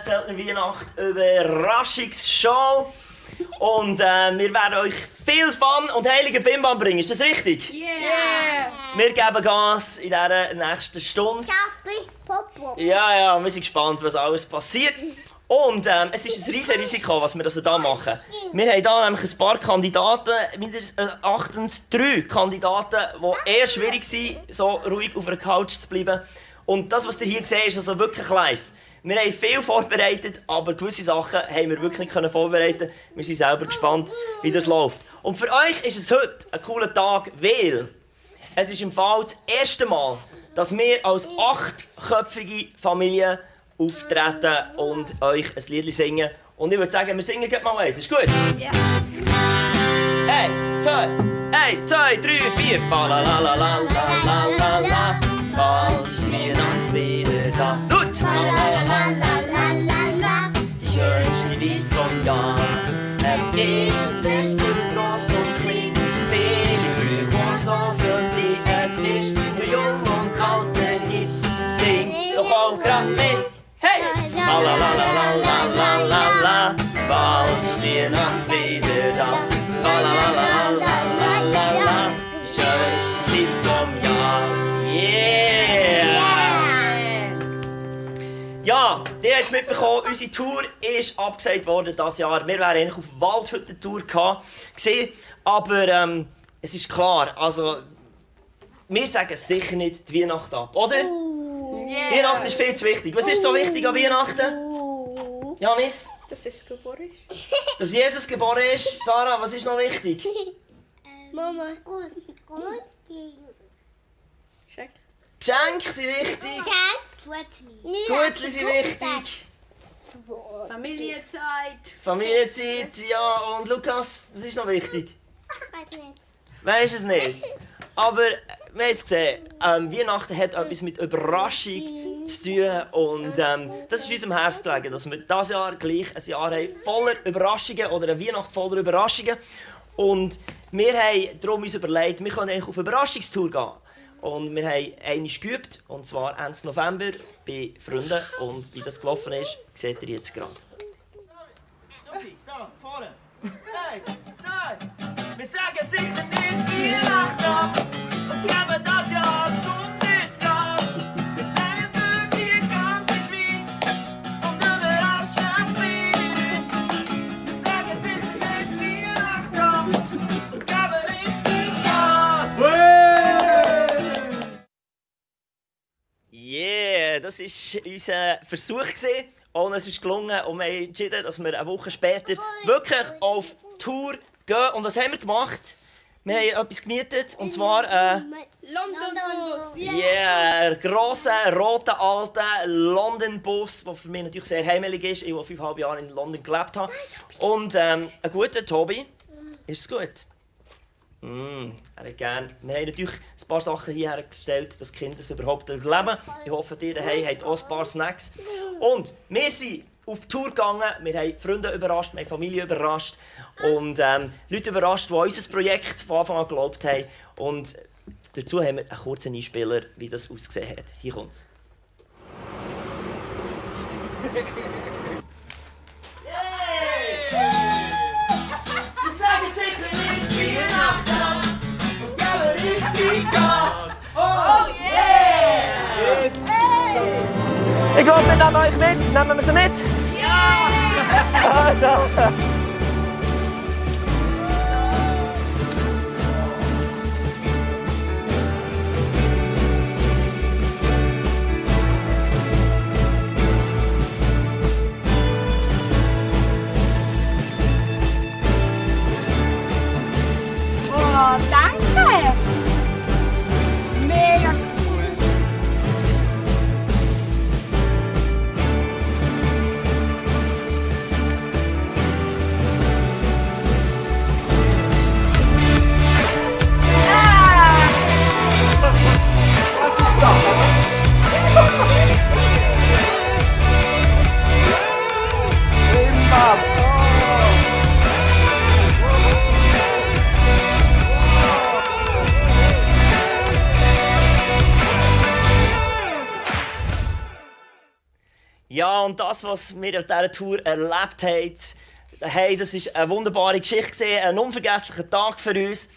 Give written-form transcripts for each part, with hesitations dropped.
Zeltner Weihnacht Überraschungsshow. Und wir werden euch viel Fun und heiligen Bimbam bringen. Ist das richtig? Yeah! Wir geben Gas in dieser nächsten Stunde. Ja, wir sind gespannt, was alles passiert. Und es ist ein riesiges Risiko, was wir also hier machen. Wir haben hier nämlich ein paar Kandidaten, meines Erachtens 3 Kandidaten, die eher schwierig sind, so ruhig auf der Couch zu bleiben. Und das, was ihr hier seht, ist also wirklich live. Wir haben viel vorbereitet, aber gewisse Sachen haben wir wirklich nicht vorbereiten. Wir sind selber gespannt, wie das läuft. Und für euch ist es heute ein cooler Tag, weil es ist im Fall das erste Mal, dass wir als 8-köpfige Familie auftreten und euch ein Lied singen. Und ich würde sagen, wir singen gleich mal eins. Ist gut? Ja. 1, 2, 1, 2, 3, 4. Fa la la la la la la la. Bald ist die Nacht wieder da. Gut! Fa la la la la la la. Die schönste Zeit vom Jahr. Es ist ein Fest für gross und klein. Viele Brüche, was so soll sein. Es ist für jung und alte Hit. Sing doch auch grad mit. Hey! La la la la la la la la. Bald ist die Nacht wieder da. La la la la la la la la. Die schönste Zeit vom Jahr. Yeah! Ja, ihr habt es mitbekommen, unsere Tour ist abgesagt worden dieses Jahr. Wir wären eigentlich auf Waldhütten-Tour gewesen, aber es ist klar, also wir sagen sicher nicht die Weihnacht ab, oder? Yeah. Weihnachten ist viel zu wichtig. Was ist so wichtig an Weihnachten? Janis? Dass es geboren ist. Dass Jesus geboren ist. Sarah, was ist noch wichtig? Mama. Schenk. Geschenke sind wichtig. Gutzli sind wichtig. Familienzeit. Familienzeit, ja. Und Lukas, was ist noch wichtig? Weisst es nicht. Aber wir haben es gesehen, Weihnachten hat etwas mit Überraschung zu tun. Und das ist unserem Herz gelegen, dass wir dieses Jahr gleich ein Jahr haben voller Überraschungen oder eine Weihnacht voller Überraschungen. Und wir haben darum uns überlegt, wir können eigentlich auf Überraschungstour gehen. Und wir haben einmal geübt, und zwar Ende November bei Freunden. Und wie das gelaufen ist, seht ihr jetzt gerade. Okay, da, vorne. 1, 2. Wir sagen sicher nicht Weihnachten ab und geben das Jahr besonders Gas. Wir singen für die ganze Schweiz und überraschen die Leute. Wir sagen sicher nicht Weihnachten ab und geben richtig Gas. Yeah, das war unser Versuch. Und es ist gelungen und wir haben entschieden, dass wir eine Woche später wirklich auf Tour gehen. Und was haben wir gemacht? Wir haben etwas gemietet, und zwar London-Bus. einen grossen, roten, alten London-Bus, der für mich natürlich sehr heimelig ist, ich, der 5,5 Jahre in London gelebt habe. Und ein guter Tobi. Ist es gut? Er hat gern. Wir haben natürlich ein paar Sachen hierher gestellt, dass die Kinder es überhaupt überleben. Ich hoffe, ihr daheim habt auch ein paar Snacks. Und wir sind auf Tour gegangen, wir haben Freunde überrascht, wir haben Familie überrascht und Leute überrascht, die an unser Projekt von Anfang an geglaubt haben. Und dazu haben wir einen kurzen Einspieler, wie das ausgesehen hat. Hier kommt's. Ich hoffe, wir nehmen euch mit. Nehmen wir sie mit? Ja! Also. Oh, danke! Mega cool! und das, was wir auf dieser Tour erlebt haben. Hey, das war eine wunderbare Geschichte, ein unvergesslicher Tag für uns.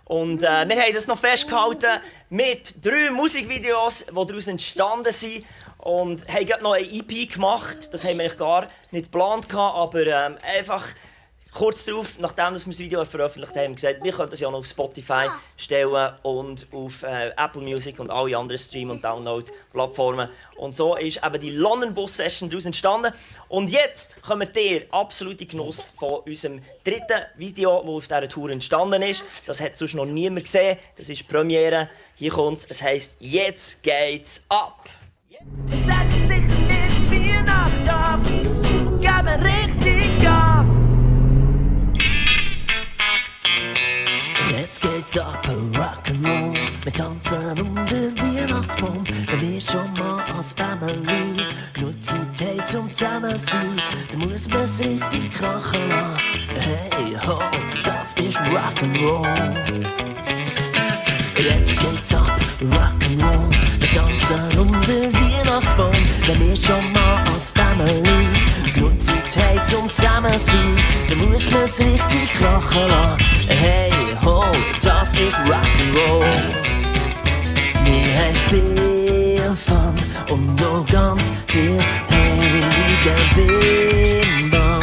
Und wir haben das noch festgehalten mit 3 Musikvideos, die daraus entstanden sind. Und haben gerade noch eine EP gemacht. Das haben wir eigentlich gar nicht geplant, aber einfach kurz darauf, nachdem wir das Video veröffentlicht haben, haben wir gesagt, wir können das ja noch auf Spotify stellen und auf Apple Music und alle anderen Stream- und Download-Plattformen. Und so ist eben die London Bus Session daraus entstanden. Und jetzt kommt ihr absolute Genuss von unserem 3. Video, das auf dieser Tour entstanden ist. Das hat sonst noch niemand gesehen. Das ist die Premiere. Hier kommt es. Es heisst «Jetzt geht's ab». Es setzt sich mit viel Nacht ab, geben richtig Gas. Jetzt geht's ab, Rock'n'Roll. Wir tanzen um den Weihnachtsbaum. Wenn wir schon mal als Family genug Zeit haben zum Zusammensein, dann muss man's richtig krachen lassen. Hey ho, das ist Rock'n'Roll. Jetzt geht's ab, Rock'n'Roll. Wir tanzen um den Weihnachtsbaum. Wenn wir schon mal als Family genug Zeit haben zum Zusammensein, dann muss man's richtig krachen lassen. Hey ho, das ist Rock'n'Roll. Wir haben viel Fun und auch ganz viel heiliger Bimbam.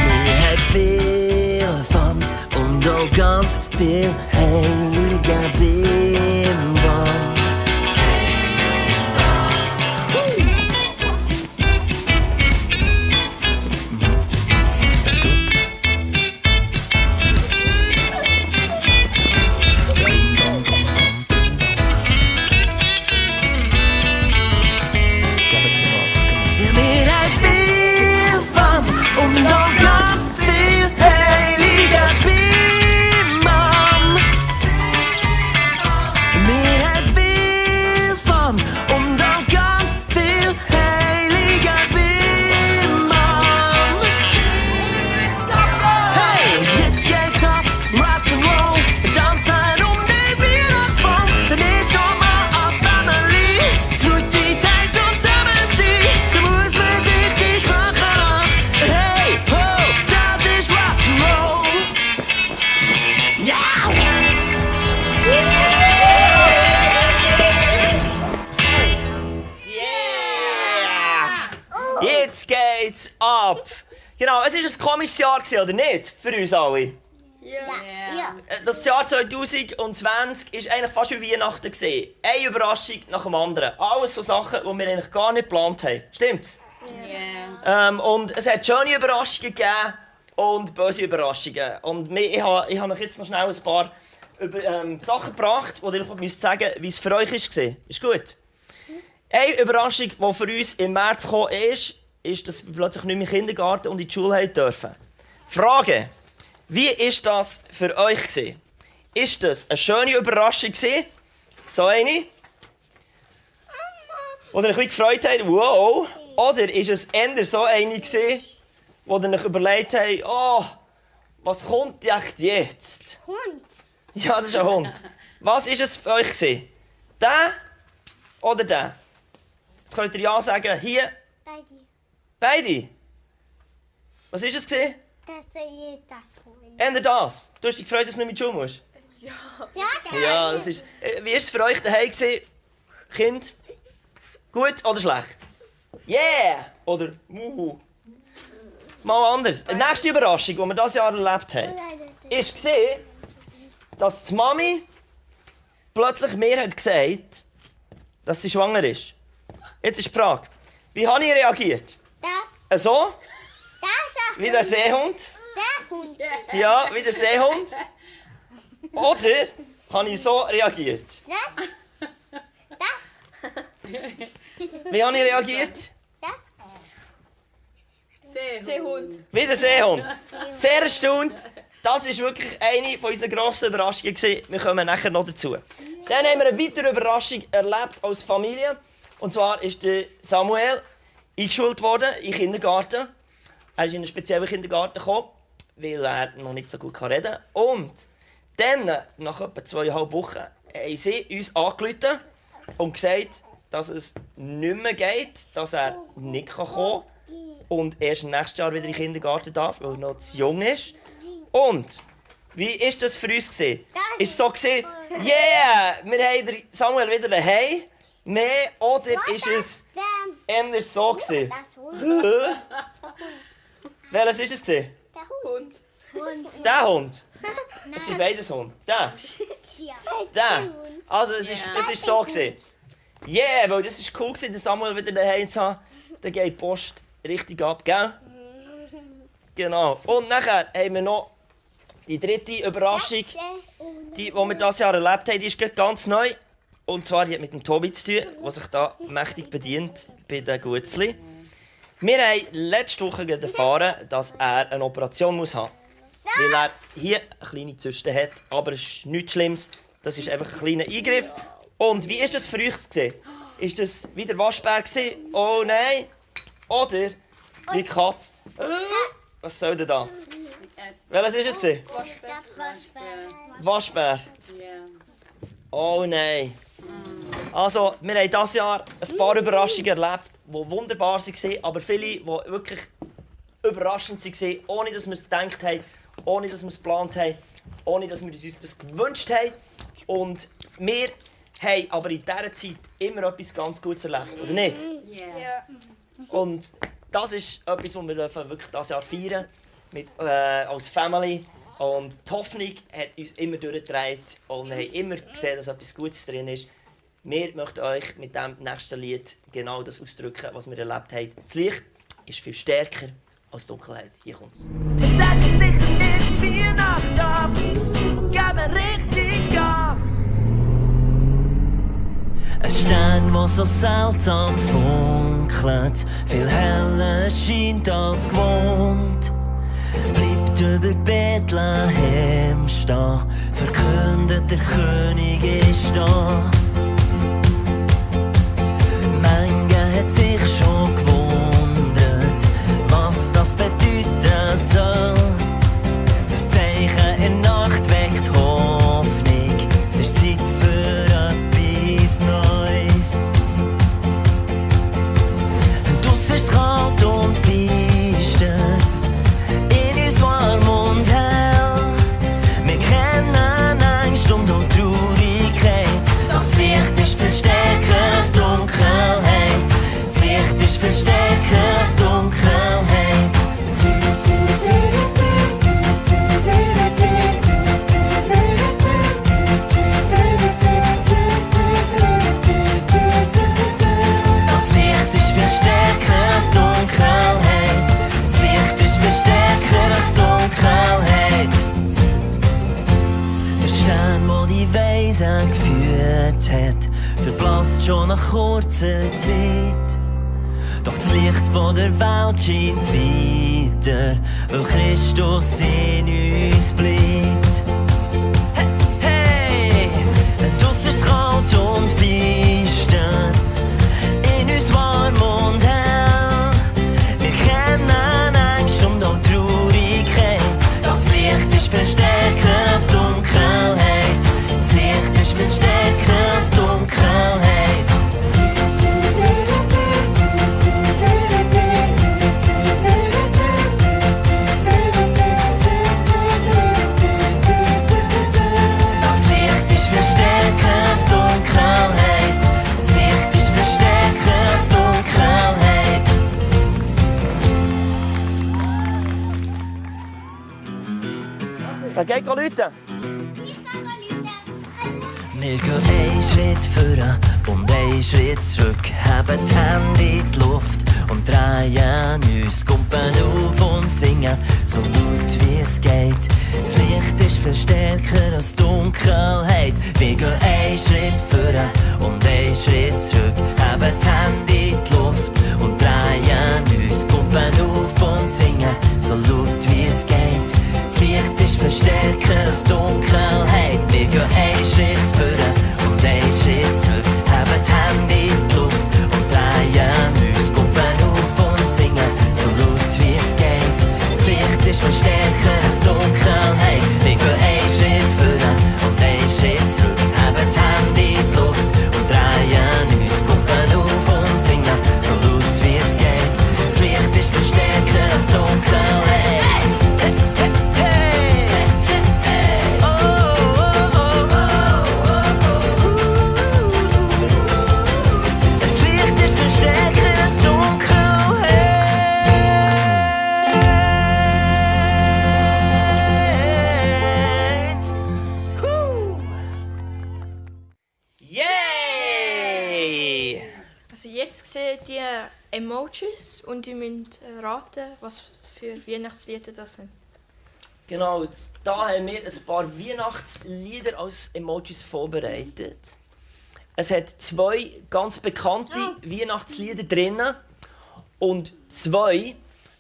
Wir haben viel Fun und auch ganz viel heiliger Bimbam. Jetzt geht's ab! Genau, es war ein komisches Jahr, oder nicht? Für uns alle. Ja. Das Jahr 2020 war eigentlich fast wie Weihnachten. Eine Überraschung nach dem anderen. Alles so Sachen, die wir eigentlich gar nicht geplant haben. Stimmt's? Ja. Und es hat schöne Überraschungen gegeben und böse Überraschungen. Und ich habe euch jetzt noch schnell ein paar Sachen gebracht, die ihr müsst sagen, wie es für euch war. Ist gut? Eine Überraschung, die für uns im März kam, ist, dass wir plötzlich nicht mehr in den Kindergarten und in die Schule dürfen. Frage: Wie war das für euch? Ist das eine schöne Überraschung? So eine? Wo ihr euch gefreut habt, wow? Oder ist es eher so eine, wo ihr euch überlegt habt, oh, was kommt echt jetzt? Hund. Ja, das ist ein Hund. Was war es für euch? Der oder der? Jetzt könnt ihr ja sagen, hier. Beide. Beide? Was war es? Das soll ich das holen. Eher das? Du hast dich gefreut, dass du nicht mit Schule musst? Ja, Ja, das ist... Wie war es für euch daheim? Kind? Gut oder schlecht? Yeah! Oder Mal anders. Die nächste Überraschung, die wir dieses Jahr erlebt haben, war, dass die Mami plötzlich mir hat gesagt, dass sie schwanger ist. Jetzt ist die Frage, wie habe ich reagiert? Das. So? Das. Wie der Seehund? Seehund. Ja, wie der Seehund? Oder habe ich so reagiert? Das. Das. Wie habe ich reagiert? Seehund. Wie der Seehund. Sehr erstaunt. Das war wirklich eine unserer grossen Überraschungen. Wir kommen nachher noch dazu. Dann haben wir eine weitere Überraschung erlebt als Familie. Und zwar ist der Samuel eingeschult worden in den Kindergarten. Er ist in einen speziellen Kindergarten gekommen, weil er noch nicht so gut reden kann. Und dann, nach etwa 2,5 Wochen, haben sie uns angerufen und gesagt, dass es nicht mehr geht, dass er nicht kommen kann und erst nächstes Jahr wieder in den Kindergarten darf, weil er noch zu jung ist. Und wie war das für uns? Ist es so, yeah, wir haben den Samuel wieder daheim? Nein, oder ist es eher so? Welches war es? Der Hund. Der Hund? Es sind beides Hunde. Der? Der? Also, es ist so. Yeah, weil das war cool, den Samuel wieder daheim zu haben. Dann geht die Post richtig ab, gell? Genau. Und nachher haben wir noch die dritte Überraschung, die wir dieses Jahr erlebt haben. Die ist ganz neu. Und zwar die hat mit dem Tobi zu tun, der sich da mächtig bedient bei den Gutzli. Wir haben letzte Woche erfahren, dass er eine Operation haben muss. Weil er hier eine kleine Zyste hat. Aber es ist nichts Schlimmes. Das ist einfach ein kleiner Eingriff. Und wie war das für euch? Ist das wie der Waschbär? Oh nein! Oder wie die Katze? Was soll denn das? Welches war es? Waschbär. Oh nein! Also, wir haben dieses Jahr ein paar Überraschungen erlebt, die wunderbar waren, aber viele, die wirklich überraschend waren, ohne dass wir es gedacht haben, ohne dass wir es geplant haben, ohne dass wir uns das gewünscht haben. Und wir haben aber in dieser Zeit immer etwas ganz Gutes erlebt, oder nicht? Ja. Und das ist etwas, was wir wirklich dieses Jahr feiern als Family. Und die Hoffnung hat uns immer durchgetragen und wir haben immer gesehen, dass etwas Gutes drin ist. Wir möchten euch mit dem nächsten Lied genau das ausdrücken, was wir erlebt haben. Das Licht ist viel stärker als die Dunkelheit. Hier kommt's. Wir setzen sicher nicht wie Nacht ab und geben richtig Gas. Ein Stern, der so seltsam funkelt, viel heller scheint als gewohnt. Bleibt über Bethlehem stehen, verkündet der König ist da. Menge hat sich schon gewundert, was das bedeuten soll. Das Zeichen in der Nacht weckt Hoffnung, es ist Zeit für etwas Neues. Draussen ist es kalt und finster, in uns warm und hell. Wir kennen Angst und Traurigkeit, doch das Licht ist viel stärker als Dunkelheit. Das Licht ist viel stärker als Dunkelheit. Das Licht ist viel stärker als Dunkelheit. Das Licht ist viel stärker als Dunkelheit. Der Stern, der die Weise geführt hat, verblasst schon nach kurzer Zeit. Doch das Licht von der Welt scheint weiter, weil Christus in uns bleibt. Hey, hey, draussen ist es kalt und finster, in uns warm und hell. Wir kennen Angst und auch Traurigkeit, doch das Licht ist viel stärker als Dunkelheit. Das Licht ist viel stärker als Dunkelheit. Das Licht ist viel stärker als Dunkelheit. Das Licht ist viel stärker als Dunkelheit. Dann geht Leute. Wir gehen einen Schritt voran und einen Schritt zurück, haben die Hände in die Luft und drehen uns Kumpen auf und singen, so laut wie es geht. Das Licht ist viel stärker als Dunkelheit. Wir gehen einen Schritt voran und einen Schritt zurück, haben die Hände in die Luft und drehen uns Kumpen auf und singen, so laut wie es geht. Das Licht ist viel stärker als Dunkelheit. Wir gehen einen Schritt voran und einen Schritt zurück, haben die Hände in die Luft und drehen uns Kumpen auf und singen, so laut wie es geht. Das Licht ist viel stärker als Dunkelheit. Wir gehen einen Schritt voran und einen Schritt zurück, haben die Hände in die Luft und drehen uns Kumpen Emojis und ihr müsst raten, was für Weihnachtslieder das sind. Genau, da haben wir ein paar Weihnachtslieder als Emojis vorbereitet. Es hat 2 ganz bekannte Weihnachtslieder drin und 2, die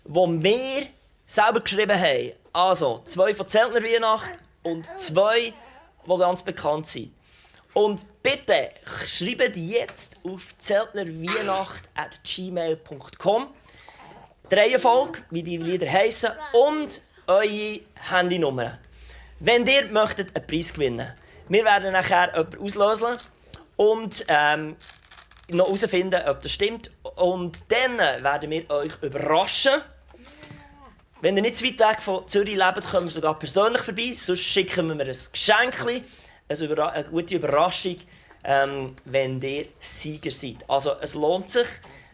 wir selber geschrieben haben. Also 2 von Zeltner Weihnacht und 2, die ganz bekannt sind. Und bitte schreibt jetzt auf zeltnerweihnacht@gmail.com die Reihenfolge, wie die Lieder heissen und eure Handynummer. Wenn ihr möchtet einen Preis gewinnen, wir werden nachher jemanden auslösen und noch herausfinden, ob das stimmt. Und dann werden wir euch überraschen. Wenn ihr nicht zu weit weg von Zürich lebt, kommen wir sogar persönlich vorbei. Sonst schicken wir ein Geschenk, eine gute Überraschung, wenn ihr Sieger seid. Also es lohnt sich,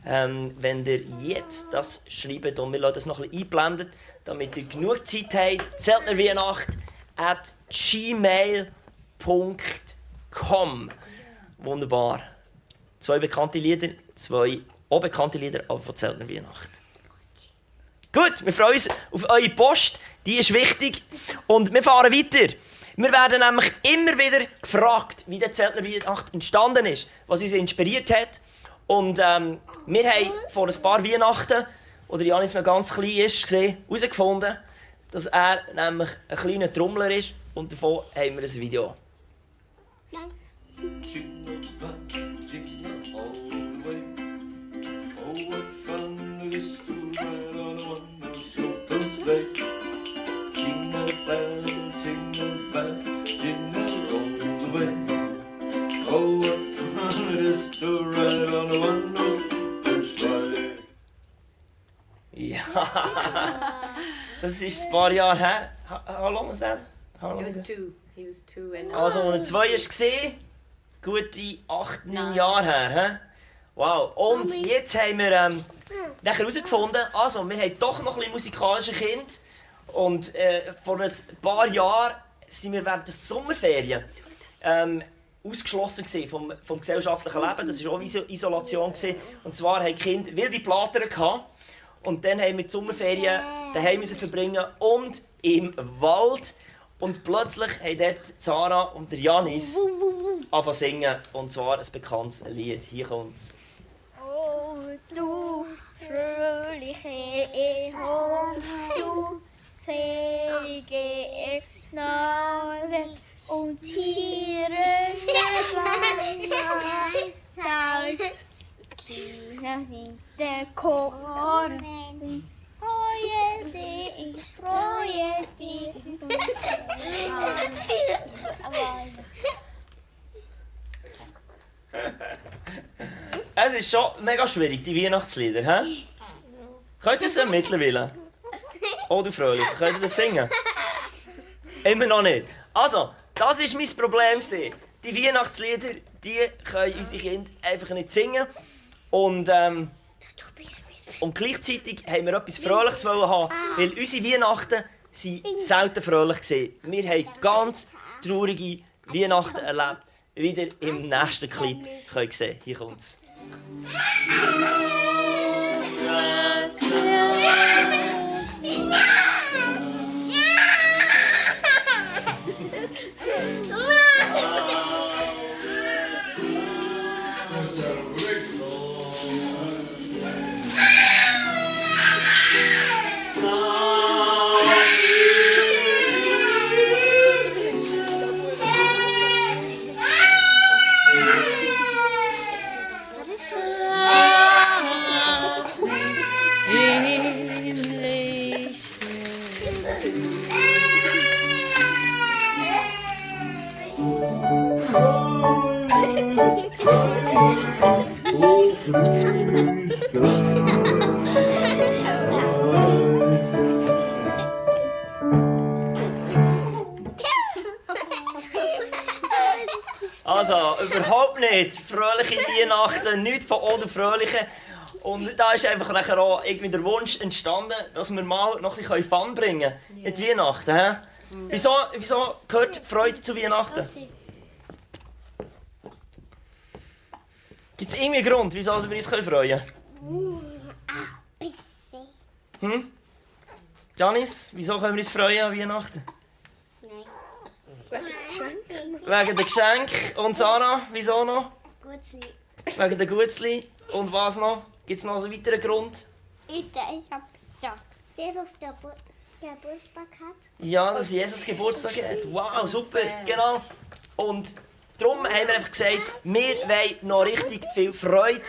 wenn ihr jetzt das schreibt. Und wir lassen das noch ein bisschen einblenden, damit ihr genug Zeit habt. zeltnerweihnacht@gmail.com. Wunderbar. 2 bekannte Lieder, 2 auch bekannte Lieder, aber von Zeltner Weihnacht. Gut, wir freuen uns auf eure Post, die ist wichtig. Und wir fahren weiter. Wir werden nämlich immer wieder gefragt, wie der Zeltner Weihnacht entstanden ist, was uns inspiriert hat. Und wir haben vor ein paar Weihnachten, als Janis noch ganz klein ist, herausgefunden, dass er nämlich ein kleiner Trommler ist. Und davon haben wir ein Video. Nein. Ja, das ist ein paar Jahre her. How long is that? He was 2. He was 2 and Also, als er 2 war, gute 8, 9 Jahre her. He? Wow. Und jetzt haben wir nachher herausgefunden, also, wir haben doch noch ein bisschen musikalische Kinder. Und vor ein paar Jahren sind wir während der Sommerferien ausgeschlossen vom gesellschaftlichen Leben. Das war auch Isolation. Und zwar hatten die Kinder wilde Platern gehabt. Und dann haben wir die Sommerferien daheim verbringen und im Wald. Und plötzlich haben dort Sarah und der Janis angefangen zu singen. Und zwar ein bekanntes Lied. Hier kommt's. Oh, du fröhliche Hoch, du selige Gnade und Tiere Weihnachtszeit. Kinder in der Korn, freue dich, freue dich. Es ist schon mega schwierig, die Weihnachtslieder. He? Könnt ihr es denn mittlerweile? Oh, du Fröhlich, könnt ihr das singen? Immer noch nicht. Also, das war mein Problem. Die Weihnachtslieder, die können unsere Kinder einfach nicht singen. Und gleichzeitig haben wir etwas Fröhliches haben, weil unsere Weihnachten waren selten fröhlich. Wir haben ganz traurige Weihnachten erlebt, wie ihr im nächsten Clip könnt sehen. Hier kommt's. Also, überhaupt nicht. Fröhliche Weihnachten, nichts von oder Fröhliche. Und da ist einfach nachher auch irgendwie der Wunsch entstanden, dass wir mal noch ein bisschen Fun bringen können in die Weihnachten. He? Wieso gehört Freude zu Weihnachten? Gibt es irgendwie einen Grund, wieso wir uns freuen können? Ach, bisschen. Janis, wieso können wir uns freuen an Weihnachten? Nein. Wegen der Geschenke. Und Sarah, wieso noch? Gutzli. Wegen der Gutzli. Und was noch? Gibt es noch einen weiteren Grund? Ich hab so. Jesus Geburtstag hat. Ja, dass Jesus Geburtstag hat. Wow, super, genau. Und darum haben wir einfach gesagt, wir wollen noch richtig viel Freude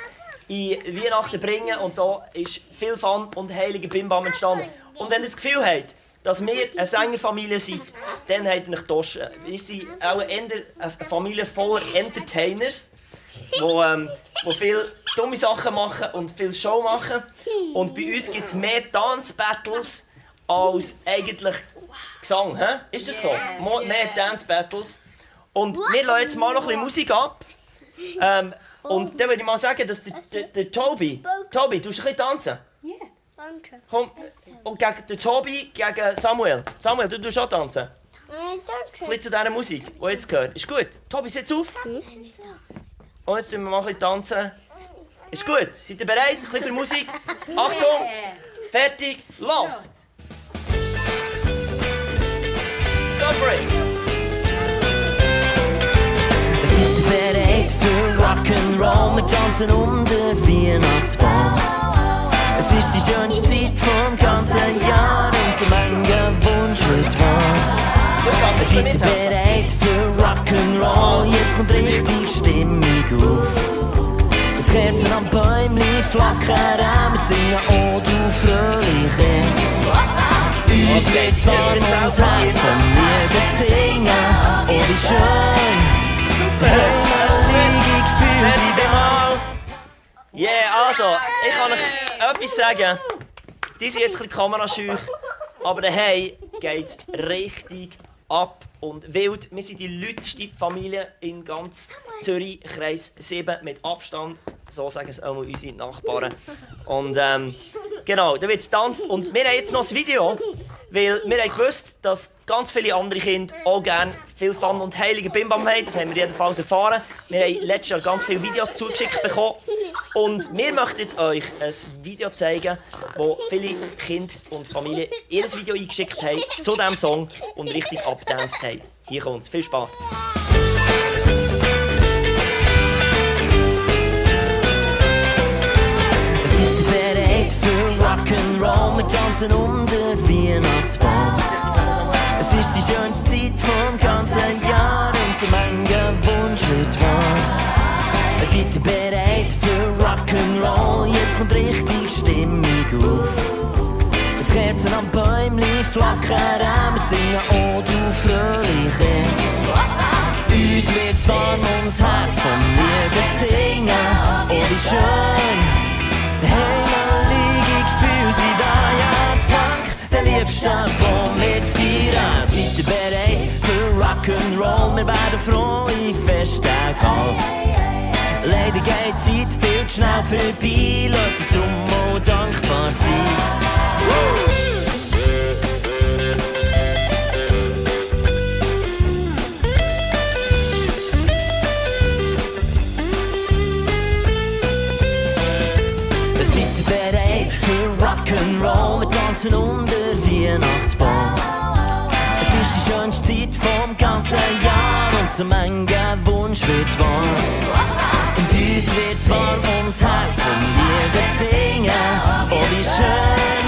in Weihnachten bringen. Und so ist viel Fun und heiliger Bimbam entstanden. Und wenn ihr das Gefühl habt, dass wir eine Sängerfamilie sind, dann habt ihr euch getauscht. Wir sind auch eher eine Familie voller Entertainers, die viel dumme Sachen machen und viel Show machen. Und bei uns gibt es mehr Dance-Battles als eigentlich Gesang. He? Ist das so? Mehr Dance-Battles. Und wir lassen jetzt mal noch ein bisschen Musik ab. Und dann würde ich mal sagen, dass der Tobi, du musst ein bisschen tanzen. Ja. Danke. Komm, und gegen den Tobi, gegen Samuel. Samuel, du tust auch tanzen. Ein Danke. bisschen zu dieser Musik, die jetzt gehört. Ist gut. Tobi, sitz auf. Und jetzt tun wir mal ein bisschen tanzen. Ist gut. Seid ihr bereit? Ein bisschen für Musik. Achtung! Fertig, los! Go for it! Seid ihr bereit für Rock'n'Roll? Wir tanzen den Weihnachtsbaum. Es ist die schönste Zeit vom ganzen Jahr und so mancher Wunsch wird wahr. Seid ihr bereit für Rock'n'Roll? Jetzt kommt richtig Stimmung auf. Die Kerzen am Bäumli flackern, wir singen «Oh du Fröhliche». Uns geht's warm ums Herz vom Lieder singen. Oh wie schön, heilig für sie da. Yeah, also, ich kann euch etwas sagen. Die sind jetzt ein bisschen kamerascheu, aber daheim geht's richtig ab und wild. Wir sind die lauteste Familie in ganz Zürich, Kreis 7 mit Abstand. So sagen es auch mal unsere Nachbarn. Und genau, da wird es getanzt. Und wir haben jetzt noch ein Video, weil wir haben gewusst, dass ganz viele andere Kinder auch gerne viel Fun und heilige Bimbam haben. Das haben wir jedenfalls erfahren. Wir haben letztes Jahr ganz viele Videos zugeschickt bekommen. Und wir möchten jetzt euch ein Video zeigen, wo viele Kinder und Familien ihr Video eingeschickt haben zu diesem Song und richtig abgedanced haben. Hier kommt's. Viel Spass! Seid ihr bereit für Rock'n'Roll? Wir tanzen den Weihnachtsbaum. Es ist die schönste Zeit vom ganzen Jahr und so mancher Wunsch wird wahr. Seid ihr bereit für Rock'n'Roll? Jetzt kommt richtig Stimmung auf. Die Kerzen am Bäumli flackern, wir singen «Oh du Fröhliche». Uns wird's warm ums Herz vom Lieder singen. Oh wie schön, heilig für sie da. Ja, dank der liebsten Baum mit Feiern. Seid ihr bereit für Rock'n'Roll? Wir werden frohe Festtage haben. Leider geht die Zeit viel zu schnell vorbei, lasst uns drum auch dankbar sein. Seid ihr bereit für Rock'n'Roll? Wir tanzen den Weihnachtsbaum. Es ist die schönste Zeit vom ganzen Jahr und so mancher Wunsch wird wahr. Und uns wird's warm ums Herz vom Lieder singen. Oh wie schön,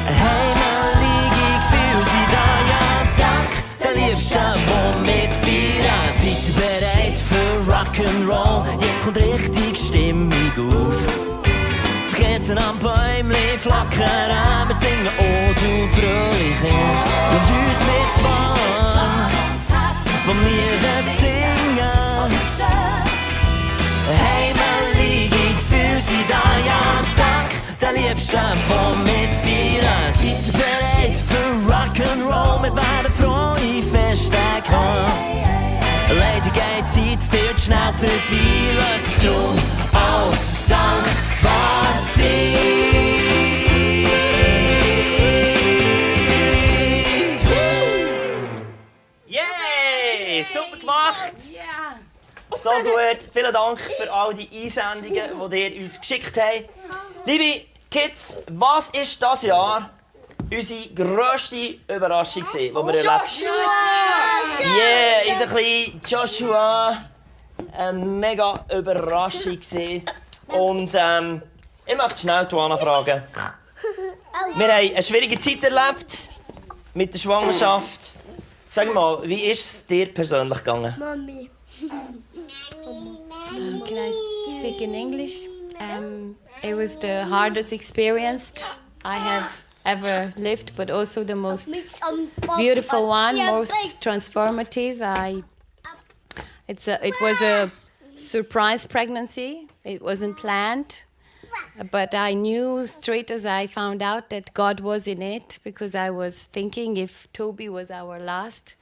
heilig für sie da. Ja, dank der liebsten Baum mit Feiern. Seid ihr bereit für Rock'n'Roll? Jetzt kommt richtig Stimmung auf. Die Kerzen am Bäumli flackern, wir singen «Oh du Fröhliche». Und uns wird's warm vom Lieder singen. Heilig für sie da, ja, dank der liebsten Baum mit Feiern. Seid ihr bereit für Rock'n'Roll? Wir werden frohe Festtage haben. Leider geht die Zeit viel zu schnell vorbei, lasst uns drum auch dankbar sein. Yay! Super gemacht! So gut. Vielen Dank für all die Einsendungen, die ihr uns geschickt habt. Liebe Kids, was war dieses Jahr unsere grösste Überraschung, die wir erlebt haben? Yeah, unser kleiner Joshua. Eine mega Überraschung. Und ich möchte schnell Tuana fragen. Wir haben eine schwierige Zeit erlebt mit der Schwangerschaft. Sag mal, wie ist es dir persönlich gegangen? Mami. Can I speak in English? It was the hardest experience I have ever lived, but also the most beautiful one, most transformative. It was a surprise pregnancy. It wasn't planned, but I knew straight as I found out that God was in it, because I was thinking if Toby was our last,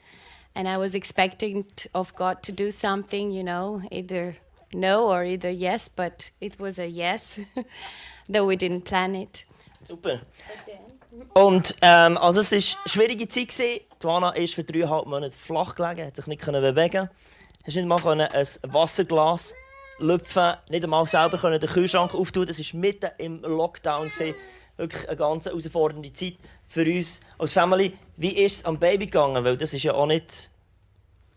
and I was expecting of God to do something, you know, either no or either yes, but it was a yes, though we didn't plan it. Super. Und also es war eine schwierige Zeit. Tuana ist für 3,5 Monate flach gelegen, hat sich nicht bewegen. Hast nicht mal ein Wasserglas lüpfen, nicht einmal selber den Kühlschrank auftun. Das war mitten im Lockdown. Wirklich eine ganz herausfordernde Zeit für uns als Family. Wie ist es am Baby gegangen? Weil das war ja auch nicht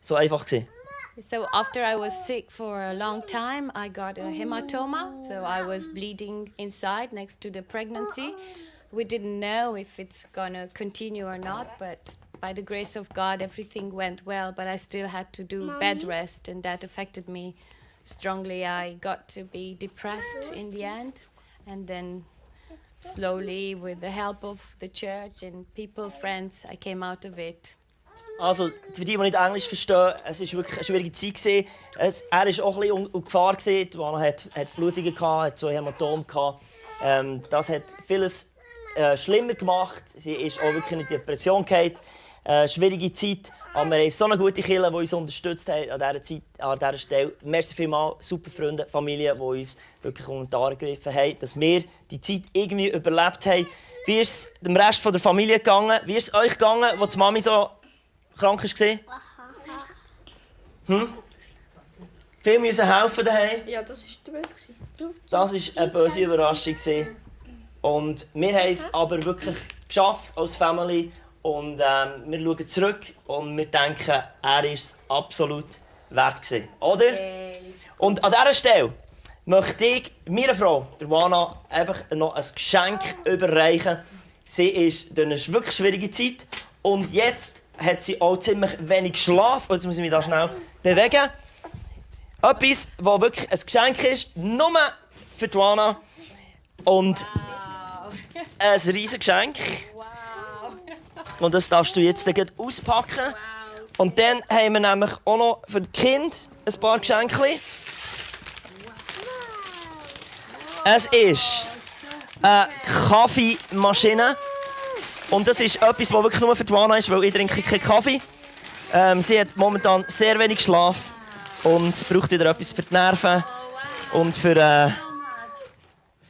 so einfach. So after I was sick for a long time, I got a hematoma. So I was bleeding inside next to the pregnancy. We didn't know if it's gonna continue or not, but by the grace of God, everything went well. But I still had to do bed rest, and that affected me strongly. I got to be depressed in the end, and then slowly, with the help of the church and people, friends, I came out of it. Also, für die nicht Englisch verstehen, es war wirklich eine schwierige Zeit. Er war auch ein bisschen in Gefahr. Tuana hat Blutungen, hat 2 Hämatome. Das hat vieles schlimmer gemacht. Sie ist auch wirklich in eine Depression gefallen. Schwierige Zeit. Aber wir haben so eine gute Kirche, die uns unterstützt hat an dieser Stelle. Merci vielmals, super Freunde, Familie, die uns wirklich unter die Arme gegriffen haben, dass wir die Zeit irgendwie überlebt haben. Wie ist es dem Rest der Familie gegangen? Wie ist es euch gegangen, als die Mami so krank war? Viele müssen helfen daheim. Ja, das war der Weg. Das war eine böse Überraschung. Und wir haben es aber wirklich geschafft als Family. Und wir schauen zurück und wir denken, er war es absolut wert gewesen. Oder? Und an dieser Stelle möchte ich meiner Frau, der Wana, einfach noch ein Geschenk überreichen. Sie ist durch eine wirklich schwierige Zeit und jetzt hat sie auch ziemlich wenig Schlaf. Jetzt muss ich mich da schnell bewegen. Etwas, das wirklich ein Geschenk ist, nur für die Wana. Und ein riesiges Geschenk. Und das darfst du jetzt auspacken. Und dann haben wir nämlich auch noch für die Kinder ein paar Geschenke. Es ist eine Kaffeemaschine. Und das ist etwas, das wirklich nur für die Wana ist, weil ich trinke keinen Kaffee. Sie hat momentan sehr wenig Schlaf und braucht wieder etwas für die Nerven und für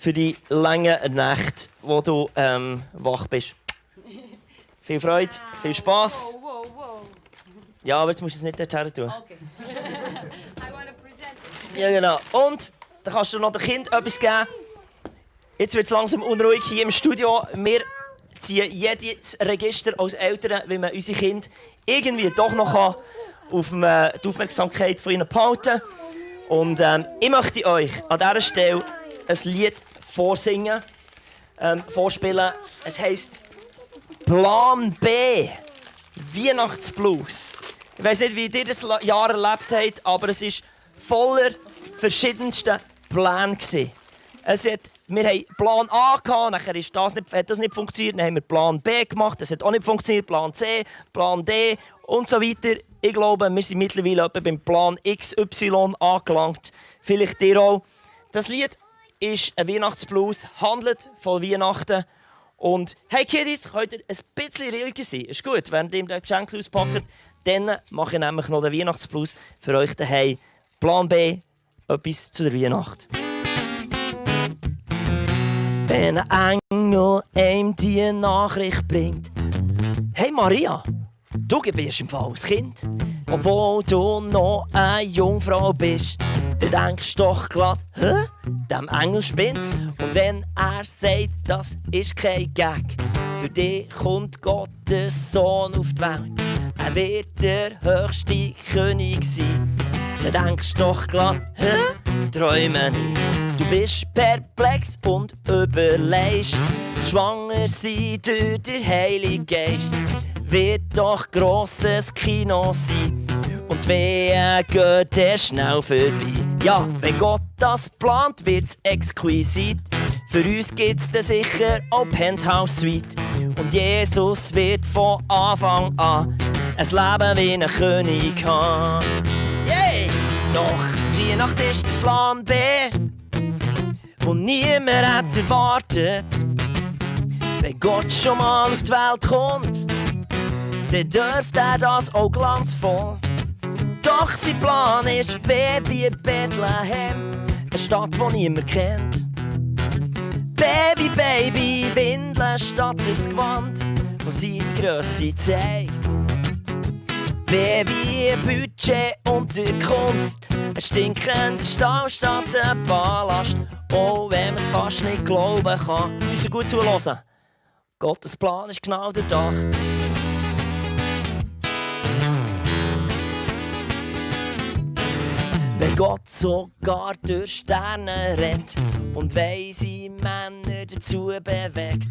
die langen Nächte, wo du wach bist. Viel Freude, viel Spass. Ja, aber jetzt musst du es nicht dorthin tun. Okay. Ja, genau. Und dann kannst du noch dem Kind etwas geben. Jetzt wird es langsam unruhig hier im Studio. Wir ziehen jedes Register als Eltern, wie man unsere Kinder irgendwie doch noch auf die Aufmerksamkeit von ihnen behalten kann. Und ich möchte euch an dieser Stelle ein Lied vorspielen. Es heisst Plan B, Weihnachtsblues. Ich weiss nicht, wie ihr das Jahr erlebt habt, aber es war voller verschiedensten Pläne. Wir hatten Plan A, nachher hat das nicht funktioniert, dann haben wir Plan B gemacht, das hat auch nicht funktioniert, Plan C, Plan D und so weiter. Ich glaube, wir sind mittlerweile etwa beim Plan XY angelangt. Vielleicht ihr auch. Das Lied ist ein Weihnachtsblues, handelt von Weihnachten. Und hey Kiddies, könnt ihr ein bisschen ruhiger sein? Ist gut, während ihr das Geschenk auspackt. Dann mache ich nämlich noch den Weihnachtsblues für euch daheim. Plan B, etwas zu der Weihnacht. Wenn ein Engel ihm die Nachricht bringt: Hey Maria, du gebärst im Fall ein Kind. Obwohl du noch eine Jungfrau bist, dann denkst du doch grad, hä? Dem Engel spinnt's. Und Und wenn er sagt, das ist kein Gag, durch dich kommt Gottes Sohn auf die Welt. Er wird der höchste König sein. Dann denkst du doch glatt, träume nicht. Du bist perplex und überlegst, schwanger sein durch den Heiligen Geist. Wird doch grosses Kino sein und Wehen geht er schnell vorbei. Ja, wenn Gott das plant, wird's exquisit. Für uns gibt's dann sicher auch Penthouse Suite. Und Jesus wird von Anfang an ein Leben wie ein König haben. Yay! Doch Weihnacht ist Plan B, wo niemand hat erwartet. Wenn Gott schon mal auf die Welt kommt, dann dürfte er das auch glanzvoll. Doch sein Plan ist B wie Bethlehem, eine Stadt, die niemand kennt. Baby, Baby, Windeln statt das Gewand, das seine Grösse zeigt. Baby, Budget und Unterkunft, ein stinkender Stall statt ein Ballast. Oh, wenn man es fast nicht glauben kann. Jetzt müssen wir gut zuhören. Gottes Plan ist genau durchdacht. Wenn Gott sogar durch Sterne rennt und weise Männer dazu bewegt,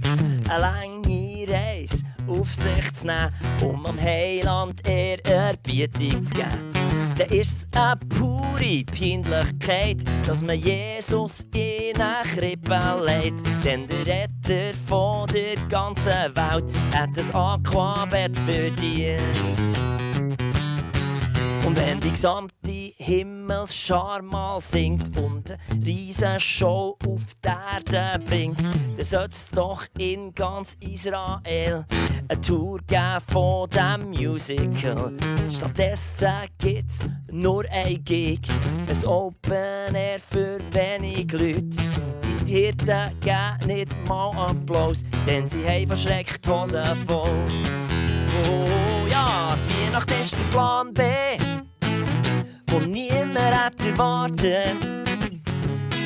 eine lange Reise auf sich zu nehmen, um am Heiland Ehrerbietung zu geben, dann ist es eine pure Peinlichkeit, dass man Jesus in eine Krippe legt. Denn der Retter von der ganzen Welt hat ein Aquabett verdient. Und wenn die gesamte Himmelsschar mal singt und eine riesen Show auf die Erde bringt, dann sollte es doch in ganz Israel eine Tour geben von diesem Musical. Stattdessen gibt's nur ein Gig, ein Open Air für wenig Leute. Die Hirten geben nicht mal Applaus, denn sie haben verschreckt die Hosen voll. Oh ja, die Weihnacht ist der Plan B, wo niemand hat erwartet.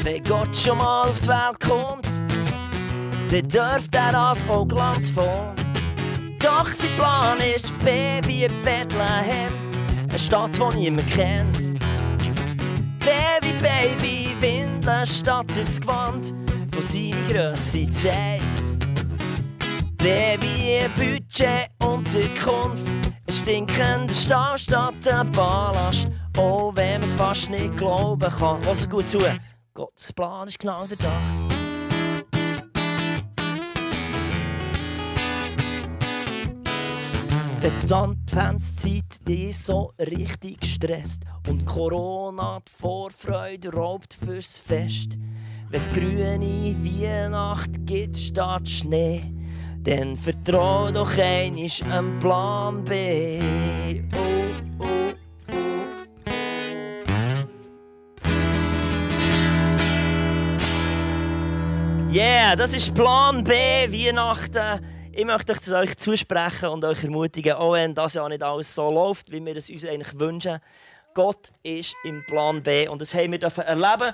Wenn Gott schon mal auf die Welt kommt, dann dürfte er das auch glanzvoll. Doch sein Plan ist B wie Bethlehem, eine Stadt, die niemand kennt. Baby, Baby, Windeln statt das Gewand, das seine Grösse zeigt. Baby, Budget und Unterkunft, ein stinkender Stall statt ein Ballast. Oh, wenn man es fast nicht glauben kann. Hört gut zu, Gottes Plan ist genau durchdacht. Wenn die Adventszeit dich so richtig stresst und Corona die Vorfreude raubt fürs Fest, wenn's grüne Weihnacht gibt statt Schnee, dann vertrau doch einisch am Plan B. Oh, oh, oh. Yeah, das ist Plan B, Weihnachten. Ich möchte euch zusprechen und euch ermutigen, auch wenn das ja nicht alles so läuft, wie wir es uns eigentlich wünschen. Gott ist im Plan B und das haben wir erleben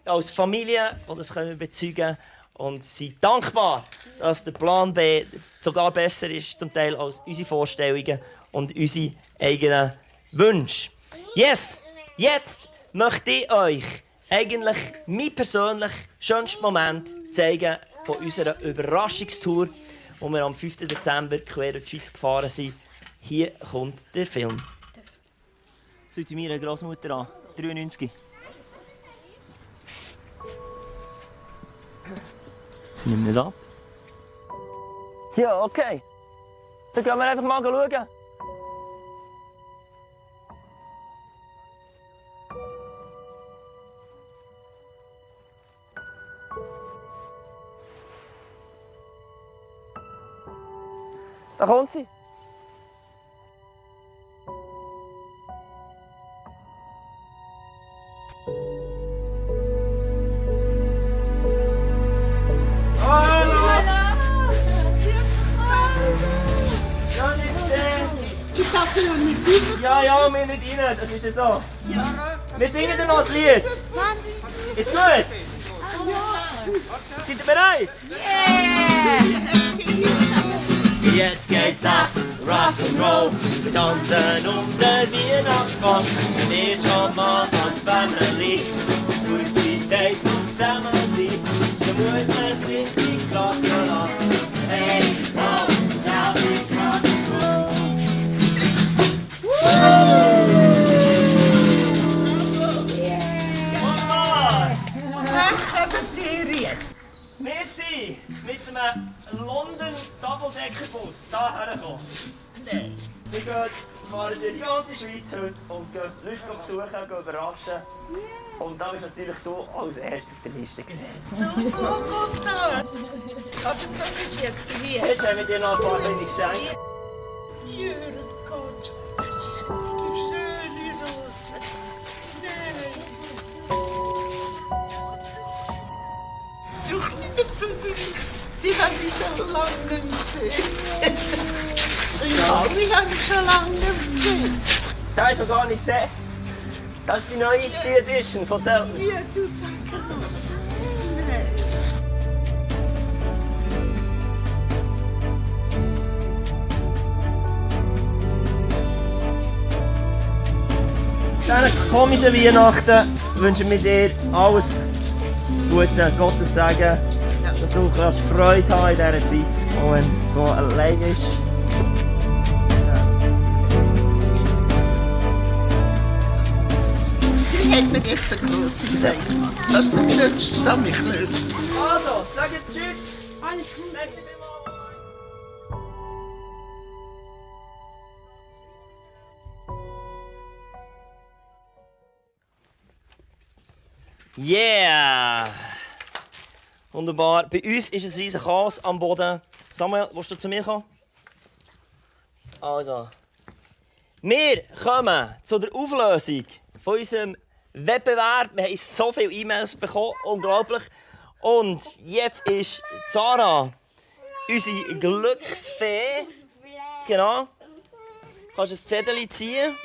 als Familie und das können wir bezeugen und sind dankbar, dass der Plan B sogar besser ist zum Teil als unsere Vorstellungen und unsere eigenen Wünsche. Yes, jetzt möchte ich euch eigentlich mein persönlich schönsten Moment zeigen von unserer Überraschungstour, wo wir am 5. Dezember quer durch die Schweiz gefahren sind. Hier kommt der Film. Sollte meine Großmutter an, 93. Sie nimmt nicht ab. Ja, okay. Dann gehen wir einfach mal schauen. Da kommt sie. Ja, wir nicht rein, das ist ja so. Wir singen dir noch ein Lied. Ist gut? Seid ihr bereit? Jetzt geht's ab, Rock'n'Roll. Wir tanzen um den Weihnachtsbaum. Wir schon mal als Family. Gute Zeit zum Zusammensein. Da muss man es richtig krachen lassen. Hey, wow, now it's Rock'n'Roll. Wir sind mit einem London Double-Decker-Bus hierher gekommen. Wir fahren durch die ganze Schweiz heute und gehen Leute besuchen, gehen überraschen. Und da bist natürlich du als erstes auf der Liste gesehen. So gut das. Aber das ist jetzt hier. Jetzt haben wir dir noch ein paar kleine Geschenke. Jürgen Gott. Die schöne Rose. Nein. Du, die habe ich schon lange nicht gesehen. Ja, die habe ich schon lange nicht gesehen. Das hast du noch gar nicht gesehen. Das ist die neueste Edition von Zeltner. Ja, du sagst nein. Diesen komischen Weihnachten wünschen wir dir alles Gute, Gottes Segen, dass du kannst Freude haben in dieser Zeit, auch wenn es so allein ist. Die hat mir jetzt eine grosse Freude gemacht. Das ist der schönste Sammelknöpf. Also, sag jetzt Tschüss! Alles gut! Merci vielmals! Yeah! Wunderbar. Bei uns ist ein riesiger Chaos am Boden. Samuel, willst du zu mir kommen? Also. Wir kommen zu der Auflösung von unserem Wettbewerb. Wir haben so viele E-Mails bekommen, unglaublich. Und jetzt ist Sarah, unsere Glücksfee. Genau. Du kannst ein Zettel ziehen.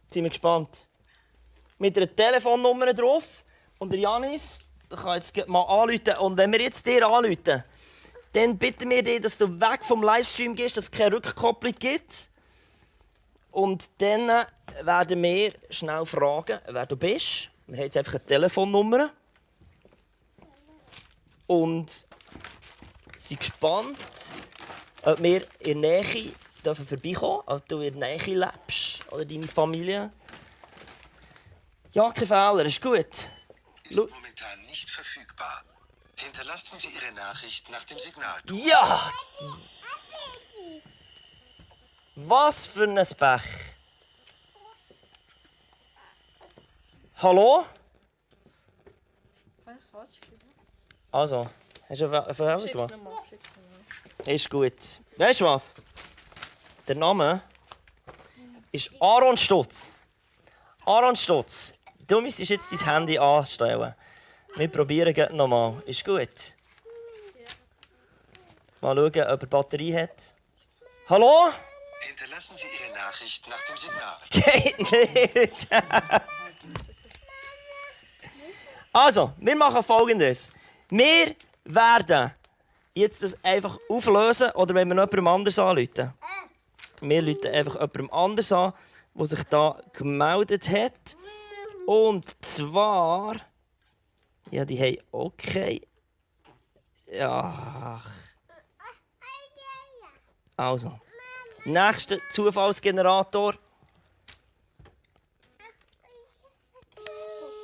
Jetzt sind wir gespannt. Mit einer Telefonnummer drauf. Und der Janis kann jetzt mal anrufen. Und wenn wir jetzt dir anrufen, dann bitten wir dich, dass du weg vom Livestream gehst, dass es keine Rückkopplung gibt. Und dann werden wir schnell fragen, wer du bist. Wir haben jetzt einfach eine Telefonnummer. Und sind gespannt, ob wir in der Nähe vorbeikommen dürfen, ob du in der Nähe lebst oder deine Familie. Ja, kein Fehler, ist gut. Momentan nicht verfügbar. Hinterlassen Sie Ihre Nachricht nach dem Signal. Ja! Was für ein Pech. Hallo? Was falsch geschrieben? Also, hast du einen Fehler Schick's gemacht? nochmal, schick's nochmal. Ist gut. Weißt du was? Der Name ist Aaron Stutz. Aaron Stutz, du müsstest jetzt dein Handy anstellen. Wir probieren es nochmal. Ist gut? Mal schauen, ob er Batterie hat. Hallo? Hinterlassen Sie Ihre Nachricht nach dem Signal. Geht nicht! Also, wir machen Folgendes. Wir werden jetzt das einfach auflösen, oder wenn wir noch jemandem anders anrufen. Wir rufen einfach jemandem anders an, der sich da gemeldet hat. Und zwar... Ja, die haben okay. Ja. Also. Nächster Zufallsgenerator.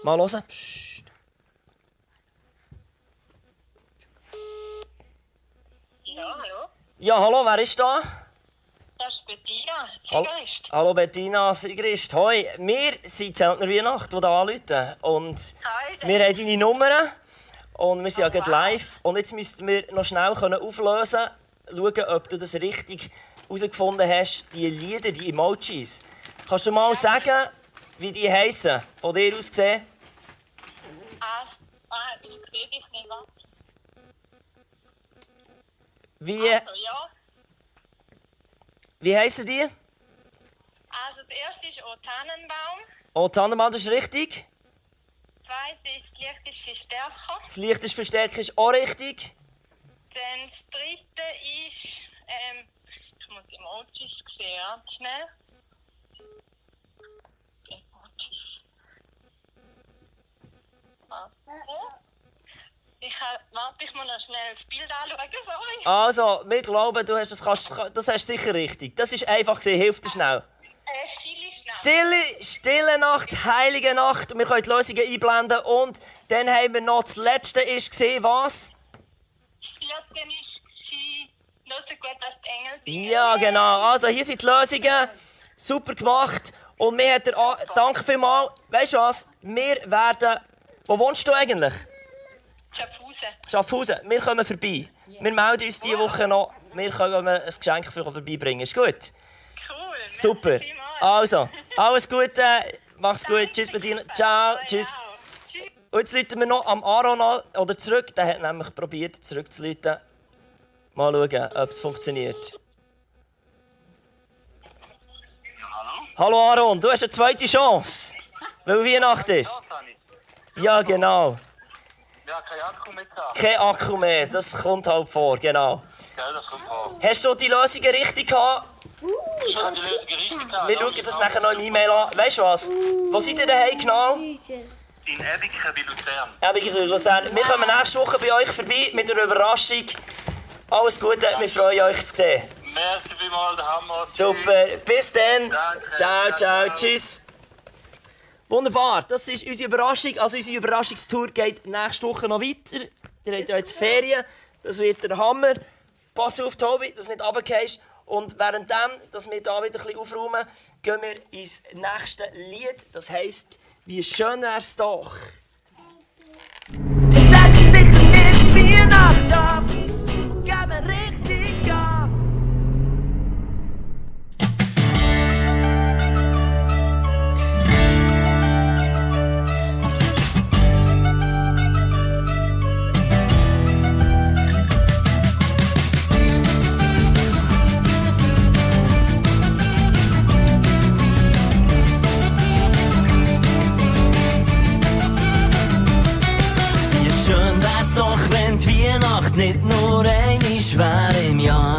Mal hören. Psst. Ja, hallo? Ja, hallo, wer ist da? Das ist Bettina, Hallo, Sigrist. hallo Bettina, Sigrist. Hoi, wir sind Zeltner Weihnacht, die da anrufen. Und Hi, wir haben deine Nummern. Und wir sind ja gerade live. Und jetzt müssten wir noch schnell auflösen, schauen, ob du das richtig herausgefunden hast, die Lieder, die Emojis. Kannst du mal sagen, wie die heissen, von dir aus gesehen? Ich sehe dich nicht, was? Wie, Also, ja. wie heissen die? Also, das erste ist O Tannenbaum. Oh, Tannenbaum, das ist richtig. zweite ist, das Licht ist viel stärker. Das Licht ist verstärkt, ist auch richtig. Dann das dritte ist, ich muss Emojis sehen, ja, schnell. Emojis. Ich muss noch schnell das Bild anschauen, sorry. Also, wir glauben, du hast das hast sicher richtig. Das ist einfach gesehen, hilft dir schnell. Stille Nacht, heilige Nacht. Wir können die Lösungen einblenden. Und dann haben wir noch das letzte, ist gesehen, was? Das vierte ist, sie hören gut als die Engel. Ja, genau. Also, hier sind die Lösungen. Super gemacht. Und mir hat danke vielmals. Weißt du was? Wir werden... Wo wohnst du eigentlich? Schaffhausen. Wir kommen vorbei. Wir melden uns diese Woche noch. Wir können ein Geschenk für euch vorbeibringen. Ist gut? Cool. Super. Also, alles Gute. Mach's gut. Tschüss, Bettina. Ciao. Tschüss. Und jetzt läuten wir noch am Aaron an, oder zurück. Der hat nämlich probiert, zurückzuläuten. Mal schauen, ob es funktioniert. Hallo Aaron, du hast eine zweite Chance. Weil Weihnachten ist. Ja, genau. Ja, kein Akku mehr gehabt. Kein Akku mehr, das kommt halt vor, genau. Gell, das kommt vor. Hast du die Lösungen richtig gehabt? Ich habe die Lösung richtig gehabt. Wir schauen das nachher noch im E-Mail an. Weißt du was? Wo seid ihr daheim genau? In Ebiken bei Luzern. Ebiken bei Luzern. Wir kommen nächste Woche bei euch vorbei mit einer Überraschung. Alles Gute, wir freuen euch zu sehen. Merci vielmals, der Hammer. Super, bis dann. Danke. Ciao, ciao, tschüss. Wunderbar, das ist unsere Überraschung. Also unsere Überraschungstour geht nächste Woche noch weiter. Ihr habt ja jetzt Ferien, das wird der Hammer. Pass auf, Tobi, dass du nicht runterfällst. Und währenddem, dass wir hier wieder ein bisschen aufräumen, gehen wir ins nächste Lied. Das heisst, wie schön wär's doch. Es sagt sicher nicht Weihnacht ab, geben richtig Gas. Schön wär's doch, wenn die Weihnacht nicht nur einmal wäre im Jahr.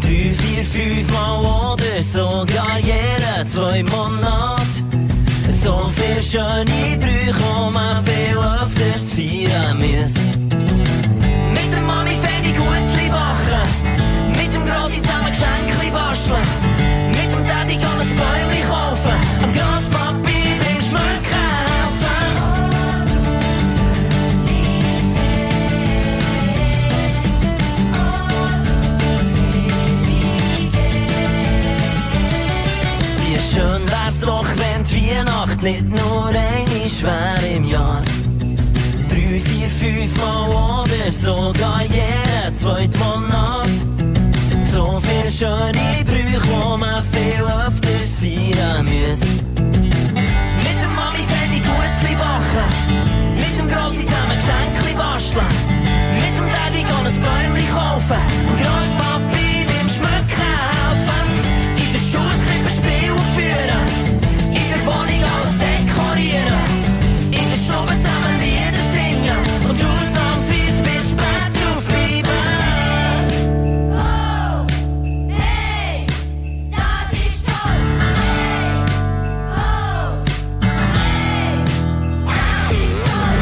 3, 4, 5 Mal oder sogar jeden 2 Monate. So viel schöne Brüche, die man viel öfters feiern müsste. Mit der Mami fände ich Gutzli backen, mit dem Grossi zusammen Geschenkli basteln, mit dem Daddy kann ein Bäumli kaufen, am Grosspapi beim Schmücken helfen. Schön wär's doch, wenn die Weihnacht nicht nur einmal wäre im Jahr. 3, 4, 5 Mal oder sogar jeden 2. Monat. So viel schöne Brüche, die man viel öfters feiern müsste. Mit der Mami fände ich Gutzli backen, mit dem Grossi zusammen Geschenkli basteln, mit dem Daddy kann ein Bäumli kaufen und Grosspapi beim Schmücken helfen. In der Schulskrippe Spiel führen, in der Wohnung alles dekorieren, in der Stube zusammen Lieder singen und ausnahmsweise bis spät aufbleiben. Oh, hey, das ist toll. Hey, oh, hey, das ist toll.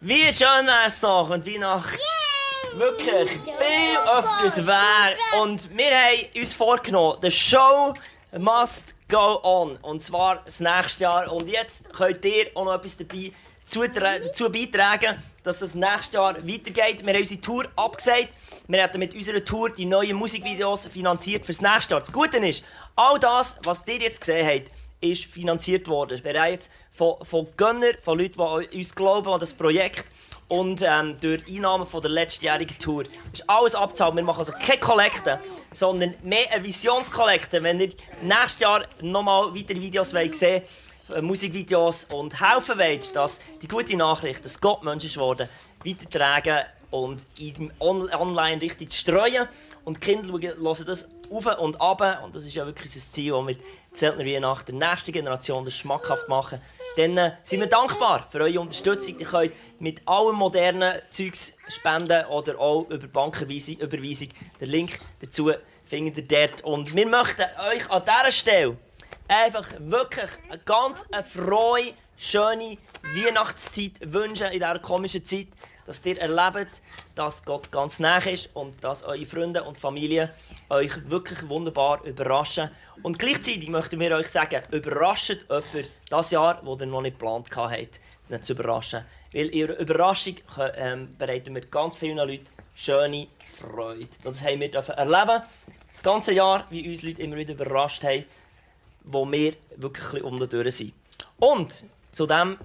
Wie schön wäre es noch, wenn Weihnachten wirklich viel öfters wäre. Und wir haben uns vorgenommen, the show must go on. Und zwar das nächste Jahr. Und jetzt könnt ihr auch noch etwas dazu beitragen, dass das nächstes Jahr weitergeht. Wir haben unsere Tour abgesagt. Wir haben mit unserer Tour die neuen Musikvideos finanziert für das nächste Jahr. Das Gute ist, all das, was ihr jetzt gesehen habt, ist finanziert worden. Bereits von Gönnern, von Leuten, die an uns glauben, an das Projekt. Und durch Einnahmen von der letztjährigen Tour ist alles abgezahlt. Wir machen also keine Kollekte, sondern mehr eine Visionskollekte. Wenn ihr nächstes Jahr nochmal weitere Videos sehen wollt, Musikvideos und helfen wollt, dass die gute Nachricht, dass Gott Mensch ist geworden, weitertragen und online richtig streuen. Und die Kinder hören das auf und ab. Und das ist ja wirklich das Ziel, das wir Zeltner Weihnachten der nächsten Generation das schmackhaft machen. Dann sind wir dankbar für eure Unterstützung. Ihr könnt mit allem modernen Zeugs spenden oder auch über Banküberweisung. Den Link dazu findet ihr dort. Und wir möchten euch an dieser Stelle einfach wirklich eine ganz frohe, schöne Weihnachtszeit wünschen in dieser komischen Zeit, dass ihr erlebt, dass Gott ganz nah ist und dass eure Freunde und Familie euch wirklich wunderbar überraschen. Und gleichzeitig möchten wir euch sagen, überrascht jemanden das Jahr, das ihr noch nicht geplant habt, nicht zu überraschen. Weil in ihrer Überraschung bereiten wir ganz vielen Leuten schöne Freude. Das haben wir erleben das ganze Jahr, wie uns Leute immer wieder überrascht haben, wo wir wirklich ein bisschen um die Tür sind. Und zu diesem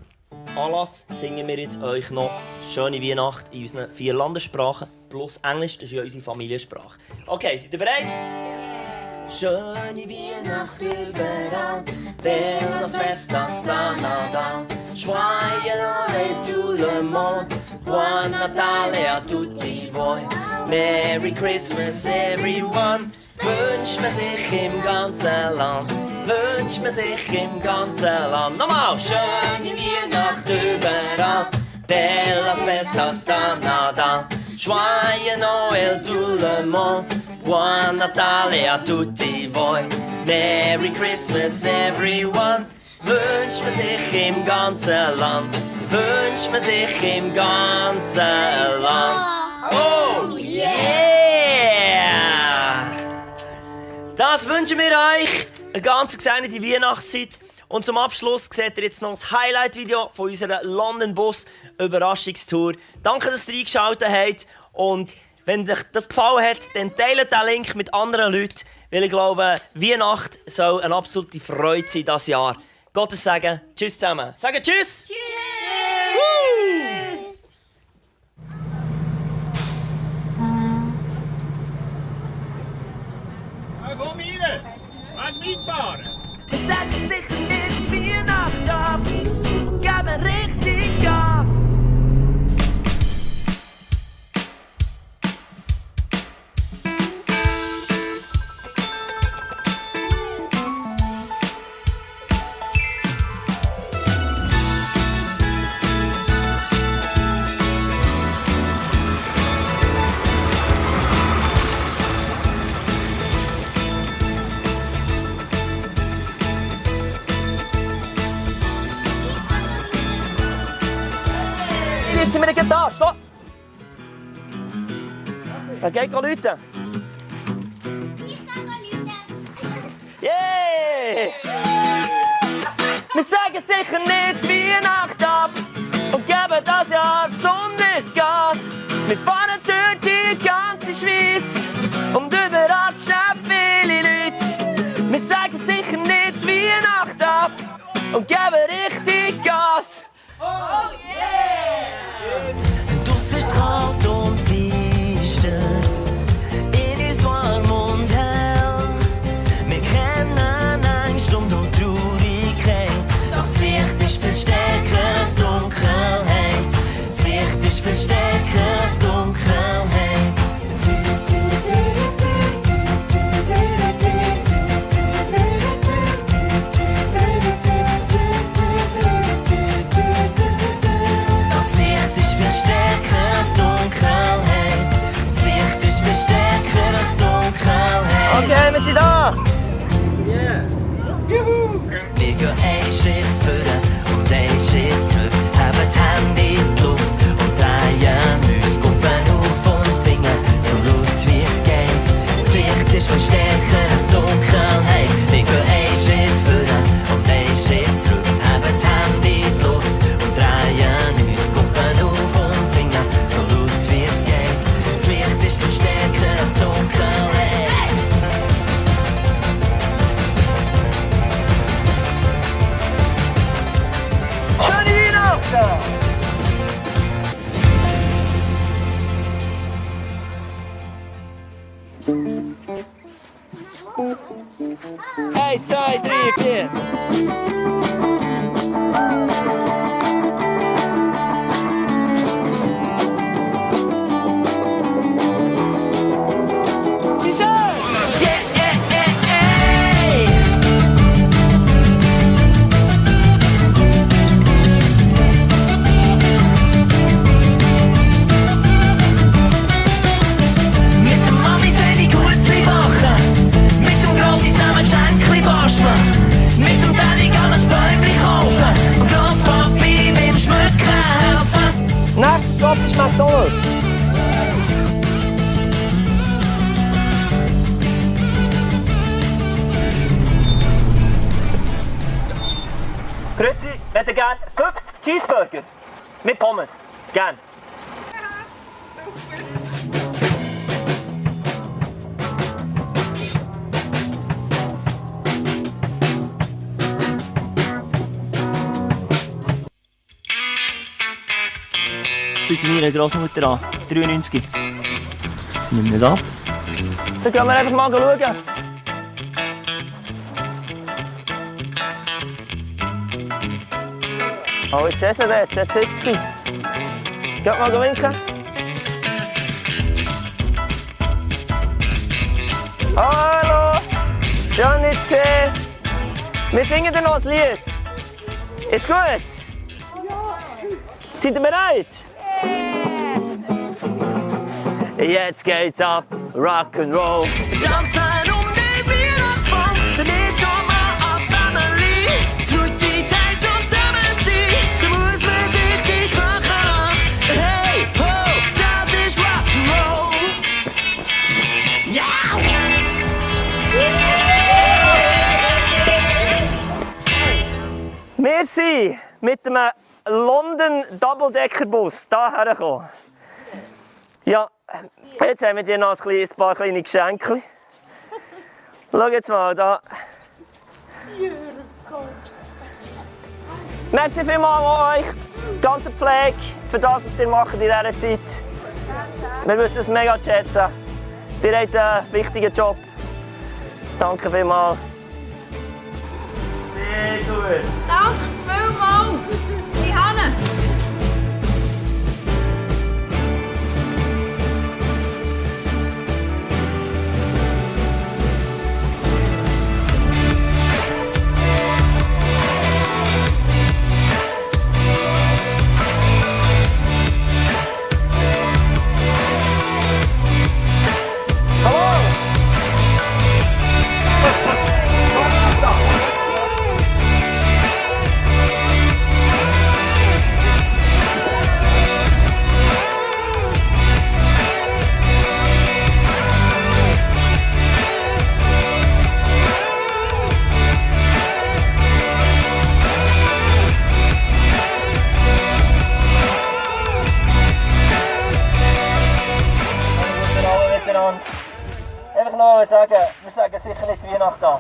Anlass singen wir jetzt euch noch schöne Weihnacht in unseren 4 Landessprachen plus Englisch, das ist ja unsere Familiensprache. Okay, seid ihr bereit? Schöne Weihnacht überall, bellas festas da Nadal, joyeux Noël tout le monde, buon Natale a tutti voi, Merry Christmas everyone, wünscht man sich im ganzen Land. Wünscht man sich im ganzen Land. Nochmal! Schöne Weihnacht überall, bellas festas da Nadal, joyeux Noël tout le monde, buon Natale a tutti voi, Merry Christmas everyone, wünscht man sich im ganzen Land, wünscht man sich im ganzen Land. Oh yeah! Das wünschen wir euch. Eine ganz gesegnete Weihnachtszeit. Und zum Abschluss seht ihr jetzt noch das Highlight-Video von unserer London Bus Überraschungstour. Danke, dass ihr eingeschaltet habt. Und wenn euch das gefallen hat, dann teilt den Link mit anderen Leuten. Weil ich glaube, Weihnachten soll eine absolute Freude sein dieses Jahr. Gottes Segen. Tschüss zusammen. Sagen Tschüss! Tschüss! Komm rein! Willst mitfahren? Wir sagen sicher nicht Weihnacht ab und geben richtig Gas. Jetzt sind wir nicht da. Stopp! Wer geht läuten? Ich kann läuten. Yeah! Wir sagen sicher nicht Weihnacht ab und geben das Jahr besonders Gas. Wir fahren durch die ganze Schweiz und überraschen viele Leute. Wir sagen sicher nicht Weihnacht ab und geben richtig Gas. Oh yeah! Draussen ist kalt und düster, in uns warm und hell. Wir kennen Angst und Traurigkeit, doch das Licht ist viel stärker als Dunkelheit. Das Licht ist viel stärker als Dunkelheit. Hätte gern 50 Cheeseburger mit Pommes. Gern. Schaut meine Großmutter an. 93. Sie nimmt nicht ab. Dann gehen wir einfach mal schauen. Oh, ich sehe sie dort. Jetzt sitzt sie. Geht mal winken. Hallo! Schön, dich zu sehen. Wir singen dir noch ein Lied. Ist gut? Seid ihr bereit? Jetzt geht's ab, Rock'n'Roll. Tanzen den Weihnachtsbaum, denn ist schon mal als Family. Durch die Zeit zum Zusammenziehen, da muss man sich die Knochen an. Hey, ho, das ist Rock'n'Roll. Ja! Wir sind mit dem London Double-Decker-Bus hierher gekommen. Ja, jetzt haben wir dir noch ein paar kleine Geschenke. Schau jetzt mal da. Merci vielmals an euch, die ganze Pflege, für das, was ihr macht in dieser Zeit. Wir wissen es mega schätzen. Ihr habt einen wichtigen Job. Danke vielmals. Sehr gut. Danke vielmals. Die Hanne. Einfach noch sagen, wir sagen sicher nicht Weihnachten an.